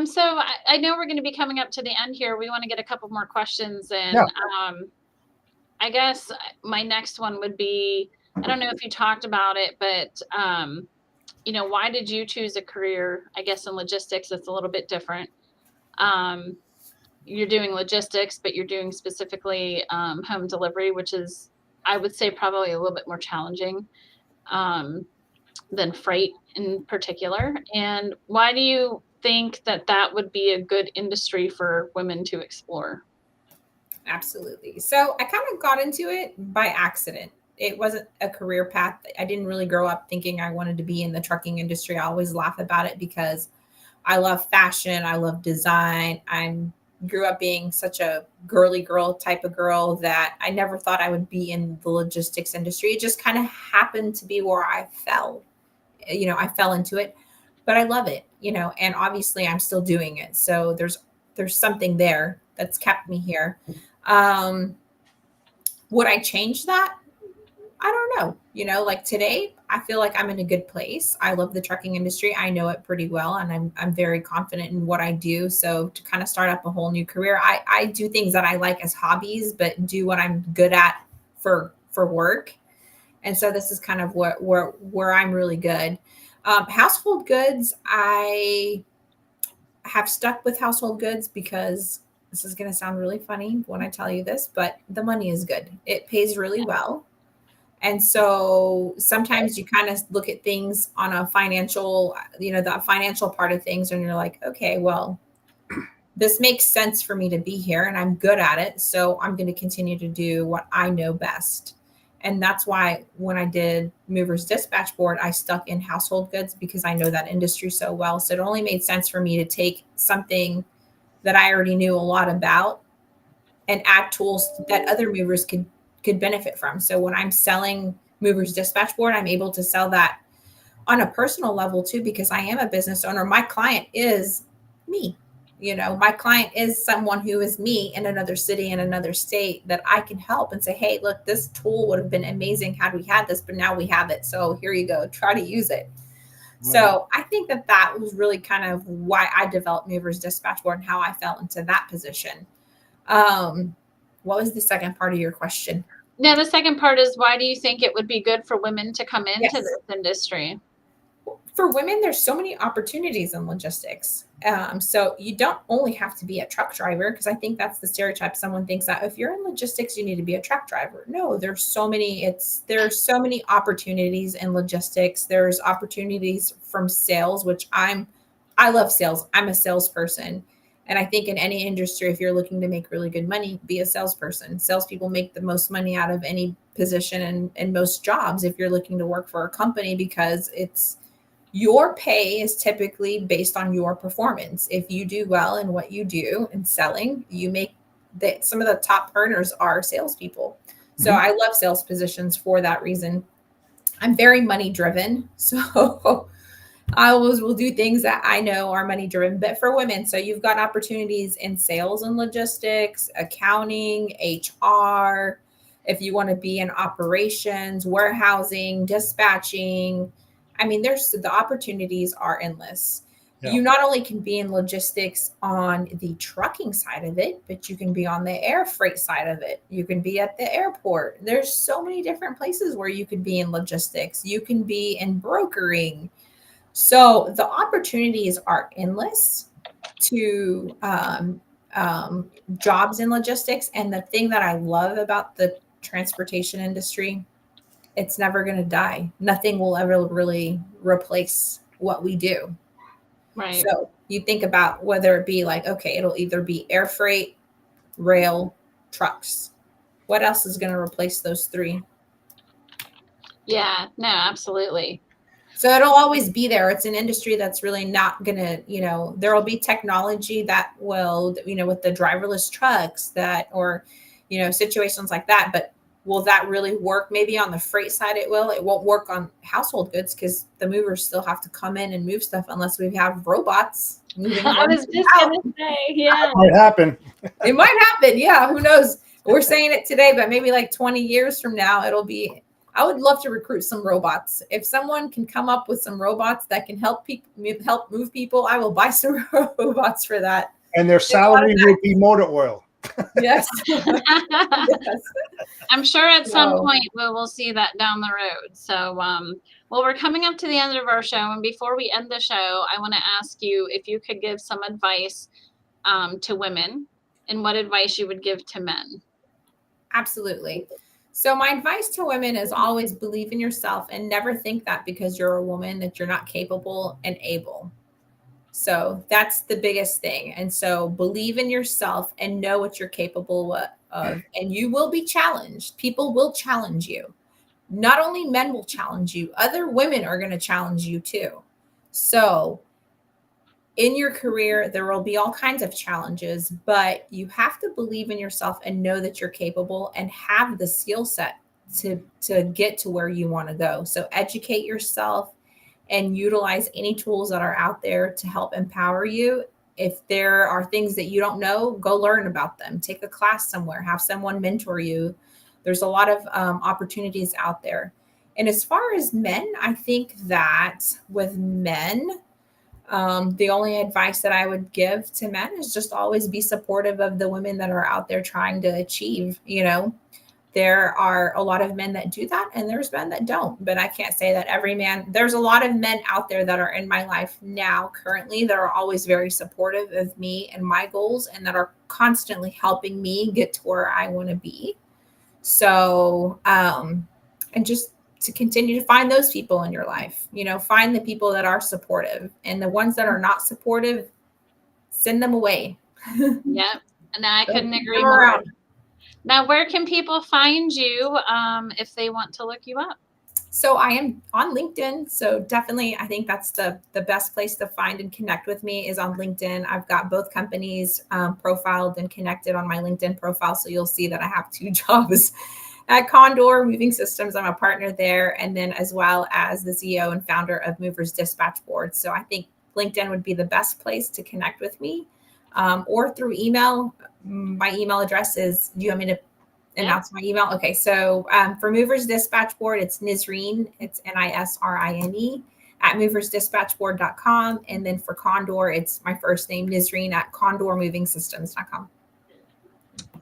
So I know we're going to be coming up to the end here. We want to get a couple more questions. And I guess my next one would be, I don't know if you talked about it, but why did you choose a career, I guess, in logistics? It's a little bit different. You're doing logistics, but you're doing specifically home delivery, which is, I would say, probably a little bit more challenging than freight in particular. And why do you think that would be a good industry for women to explore?
Absolutely. So I kind of got into it by accident. It wasn't a career path. I didn't really grow up thinking I wanted to be in the trucking industry. I always laugh about it because I love fashion. I love design. I grew up being such a girly girl type of girl that I never thought I would be in the logistics industry. It just kind of happened to be where I fell. I fell into it, but I love it, and obviously I'm still doing it. So there's something there that's kept me here. Would I change that? I don't know. Like today, I feel like I'm in a good place. I love the trucking industry. I know it pretty well, and I'm very confident in what I do. So to kind of start up a whole new career, I do things that I like as hobbies, but do what I'm good at for work. And so this is kind of where I'm really good. Household goods, I have stuck with household goods because this is going to sound really funny when I tell you this, but the money is good. It pays really well. And so sometimes you kind of look at things on a financial, the financial part of things, and you're like, okay, well, this makes sense for me to be here and I'm good at it. So I'm going to continue to do what I know best. And that's why when I did Movers Dispatch Board, I stuck in household goods because I know that industry so well. So it only made sense for me to take something that I already knew a lot about and add tools that other movers could benefit from. So when I'm selling Movers Dispatch Board, I'm able to sell that on a personal level too, because I am a business owner. My client is me. You know, my client is someone who is me in another city, in another state, that I can help and say, hey, look, this tool would have been amazing had we had this, but now we have it. So here you go, try to use it.
Right.
So I think that that was really kind of why I developed Movers Dispatch Board and how I fell into that position. What was the second part of your question?
Yeah, the second part is, why do you think it would be good for women to come into
Yes.
this industry?
For women, there's so many opportunities in logistics. So you don't only have to be a truck driver, because I think that's the stereotype. Someone thinks that if you're in logistics, you need to be a truck driver. No, there's so many opportunities in logistics. There's opportunities from sales, which I love sales. I'm a salesperson. And I think in any industry, if you're looking to make really good money, be a salesperson. Salespeople make the most money out of any position and most jobs if you're looking to work for a company, because your pay is typically based on your performance. If you do well in what you do in selling, you make that. Some of the top earners are salespeople. So I love sales positions for that reason. I'm very money driven. So I always will do things that I know are money driven. But for women, so you've got opportunities in sales and logistics, accounting, HR. If you want to be in operations, warehousing, dispatching, I mean, the opportunities are endless.
Yeah.
You not only can be in logistics on the trucking side of it, but you can be on the air freight side of it. You can be at the airport. There's so many different places where you could be in logistics. You can be in brokering. So the opportunities are endless to jobs in logistics. And the thing that I love about the transportation industry, it's never going to die. Nothing will ever really replace what we do.
Right.
So you think about whether it be like, okay, it'll either be air freight, rail, trucks. What else is going to replace those three?
Yeah, no, absolutely.
So it'll always be there. It's an industry that's really not going to, there will be technology that will, with the driverless trucks or, situations like that. But will that really work? Maybe on the freight side it will. It won't work on household goods because the movers still have to come in and move stuff unless we have robots moving.
I was just going to say, yeah.
That might happen.
It might happen. Yeah, who knows? We're saying it today, but maybe like 20 years from now, I would love to recruit some robots. If someone can come up with some robots that can help move people, I will buy some robots for that.
And their salary will be motor oil.
Yes.
Yes. I'm sure at some point we will see that down the road. So, well, we're coming up to the end of our show. And before we end the show, I want to ask you if you could give some advice to women, and what advice you would give to men.
Absolutely. So my advice to women is always believe in yourself and never think that because you're a woman that you're not capable and able. So that's the biggest thing. And so believe in yourself and know what you're capable of. And you will be challenged. People will challenge you. Not only men will challenge you, other women are going to challenge you too. So in your career, there will be all kinds of challenges, but you have to believe in yourself and know that you're capable and have the skill set to get to where you want to go. So educate yourself and utilize any tools that are out there to help empower you. If there are things that you don't know, go learn about them. Take a class somewhere, have someone mentor you. There's a lot of opportunities out there. And as far as men, I think that with men, the only advice that I would give to men is just always be supportive of the women that are out there trying to achieve. There are a lot of men that do that and there's men that don't, but I can't say that every man. There's a lot of men out there that are in my life now currently that are always very supportive of me and my goals and that are constantly helping me get to where I want to be. So, and just to continue to find those people in your life, find the people that are supportive, and the ones that are not supportive, send them away.
Yep. And I couldn't agree more. Now, where can people find you if they want to look you up?
So I am on LinkedIn. So definitely, I think that's the best place to find and connect with me is on LinkedIn. I've got both companies profiled and connected on my LinkedIn profile. So you'll see that I have 2 jobs at Condor Moving Systems. I'm a partner there. And then as well as the CEO and founder of Movers Dispatch Board. So I think LinkedIn would be the best place to connect with me. or through email. My email address is, do you want me to announce my email? Okay. So for Movers Dispatch Board, it's Nisrine, it's Nisrine at moversdispatchboard.com. And then for Condor, it's my first name, Nisrine, at condormovingsystems.com.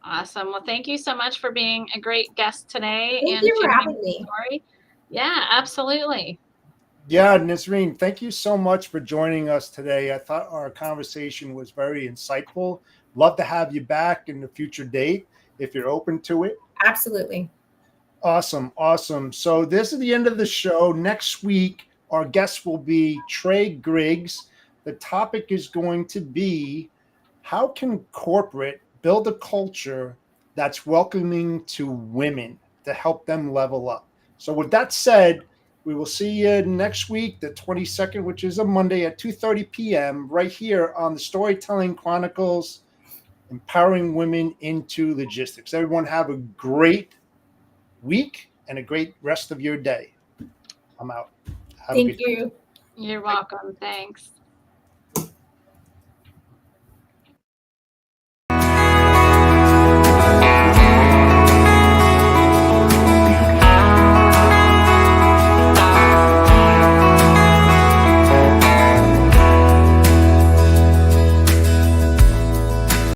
Awesome. Well, thank you so much for being a great guest today.
Thank you for having me.
Story. Yeah, absolutely.
Yeah, Nisrine, thank you so much for joining us today. I thought our conversation was very insightful. Love to have you back in a future date if you're open to it.
Absolutely.
Awesome. Awesome. So this is the end of the show. Next week, our guest will be Trey Griggs. The topic is going to be how can corporate build a culture that's welcoming to women to help them level up. So with that said, we will see you next week, the 22nd, which is a Monday at 2:30 p.m. right here on the Storytelling Chronicles, Empowering Women into Logistics. Everyone have a great week and a great rest of your day. I'm out.
Thank you.
You're welcome. Thanks.